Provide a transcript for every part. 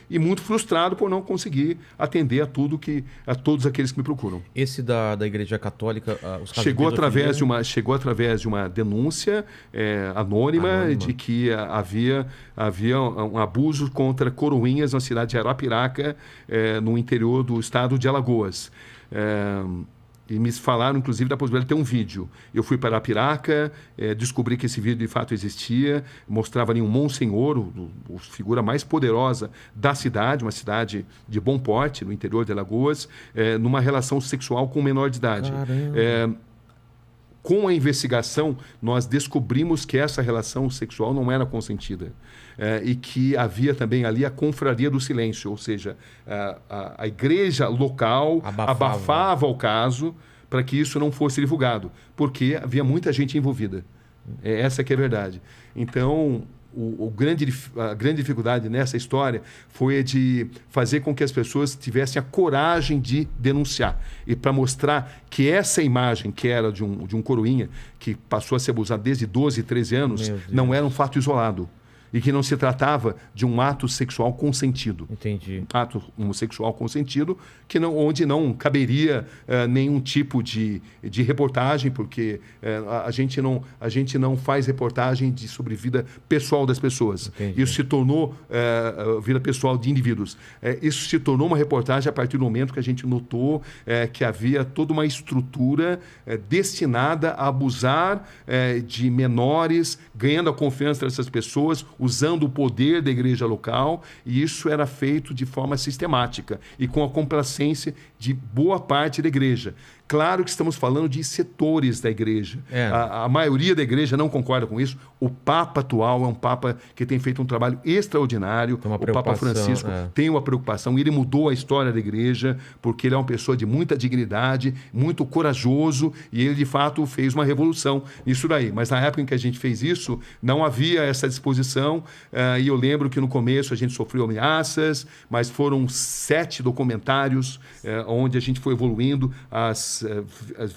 e muito frustrado por não conseguir atender a todos aqueles que me procuram. Esse da Igreja Católica, os casos Chegou de pedofilia... através de uma denúncia anônima de que havia um abuso contra coroinhas na cidade de Arapiraca, no interior do estado de Alagoas. E me falaram, inclusive, da possibilidade de ter um vídeo. Eu fui para Arapiraca, descobri que esse vídeo de fato existia, mostrava ali um monsenhor, a figura mais poderosa da cidade, uma cidade de bom porte, no interior de Alagoas, numa relação sexual com um menor de idade. Com a investigação, nós descobrimos que essa relação sexual não era consentida. E que havia também ali a confraria do silêncio, ou seja, a igreja local abafava o caso para que isso não fosse divulgado, porque havia muita gente envolvida. Essa que é a verdade. Então, a grande dificuldade nessa história foi de fazer com que as pessoas tivessem a coragem de denunciar. E para mostrar que essa imagem, que era de um coroinha, que passou a ser abusado desde 12, 13 anos, não era um fato isolado. E que não se tratava de um ato sexual consentido. Entendi. Ato homossexual consentido, onde não caberia nenhum tipo de reportagem, porque a gente não faz reportagem sobre vida pessoal das pessoas. Entendi. Isso se tornou vida pessoal de indivíduos. Isso se tornou uma reportagem a partir do momento que a gente notou que havia toda uma estrutura destinada a abusar de menores, ganhando a confiança dessas pessoas, usando o poder da igreja local, e isso era feito de forma sistemática e com a complacência de boa parte da igreja. Claro que estamos falando de setores da igreja. A maioria da igreja não concorda com isso. O Papa atual é um Papa que tem feito um trabalho extraordinário. O Papa Francisco tem uma preocupação. Ele mudou a história da igreja porque ele é uma pessoa de muita dignidade, muito corajoso, e ele, de fato, fez uma revolução nisso daí. Mas na época em que a gente fez isso, não havia essa disposição, e eu lembro que no começo a gente sofreu ameaças, mas foram 7 documentários onde a gente foi evoluindo. As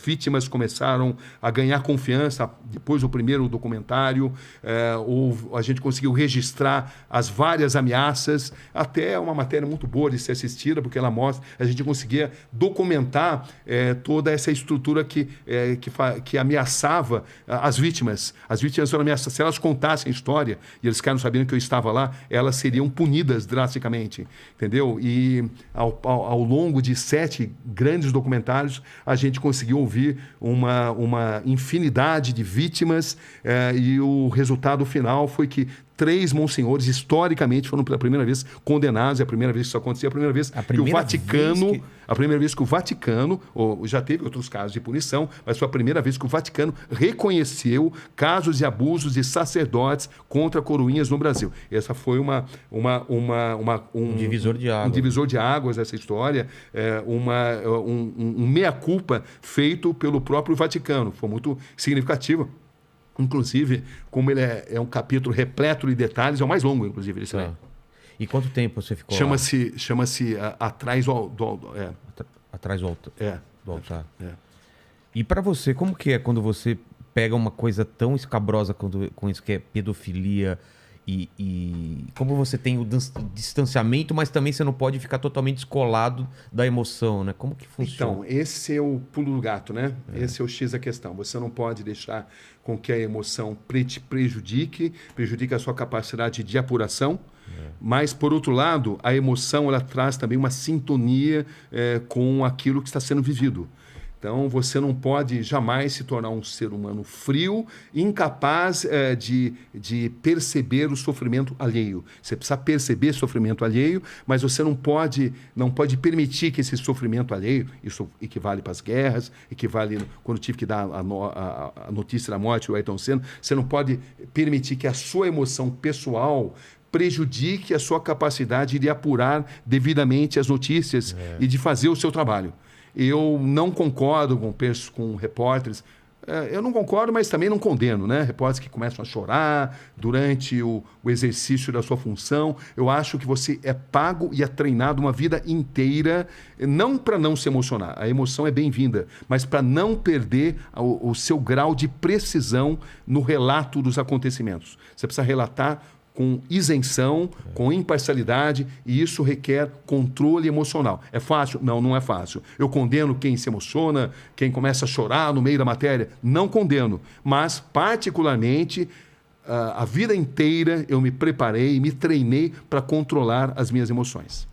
vítimas começaram a ganhar confiança depois do primeiro documentário. A gente conseguiu registrar as várias ameaças, até uma matéria muito boa de ser assistida, porque ela mostra, a gente conseguia documentar toda essa estrutura que ameaçava as vítimas. As vítimas foram ameaçadas. Se elas contassem a história e eles ficaram sabendo que eu estava lá, elas seriam punidas drasticamente, entendeu? E ao longo de 7 grandes documentários, a gente conseguiu ouvir uma infinidade de vítimas, e o resultado final foi que 3 monsenhores, historicamente, foram pela primeira vez condenados. É a primeira vez que isso acontecia, a primeira vez que o Vaticano... A primeira vez que o Vaticano, já teve outros casos de punição, mas foi a primeira vez que o Vaticano reconheceu casos de abusos de sacerdotes contra coroinhas no Brasil. Essa foi um divisor de águas. Um divisor de águas, essa história, um meia-culpa feito pelo próprio Vaticano. Foi muito significativo. Inclusive, como ele é um capítulo repleto de detalhes, é o mais longo, inclusive, esse aí. E quanto tempo você ficou Chama-se Atrás do Atrás do altar. E para você, como que é quando você pega uma coisa tão escabrosa com isso que é pedofilia, e como você tem o distanciamento, mas também você não pode ficar totalmente descolado da emoção, né? Como que funciona? Então, esse é o pulo do gato, né? Esse é o X da questão. Você não pode deixar com que a emoção te prejudique a sua capacidade de apuração, mas, por outro lado, a emoção ela traz também uma sintonia com aquilo que está sendo vivido. Então, você não pode jamais se tornar um ser humano frio, incapaz de perceber o sofrimento alheio. Você precisa perceber sofrimento alheio, mas você não pode permitir que esse sofrimento alheio, isso equivale para as guerras, equivale quando tive que dar a notícia da morte do Ayrton Senna, você não pode permitir que a sua emoção pessoal prejudique a sua capacidade de apurar devidamente as notícias e de fazer o seu trabalho. Eu não concordo com repórteres. Eu não concordo, mas também não condeno, né? Repórteres que começam a chorar durante o exercício da sua função. Eu acho que você é pago e é treinado uma vida inteira, não para não se emocionar. A emoção é bem-vinda, mas para não perder o seu grau de precisão no relato dos acontecimentos. Você precisa relatar com isenção, com imparcialidade, e isso requer controle emocional. É fácil? Não, não é fácil. Eu condeno quem se emociona, quem começa a chorar no meio da matéria. Não condeno, mas particularmente a vida inteira eu me preparei, me treinei para controlar as minhas emoções.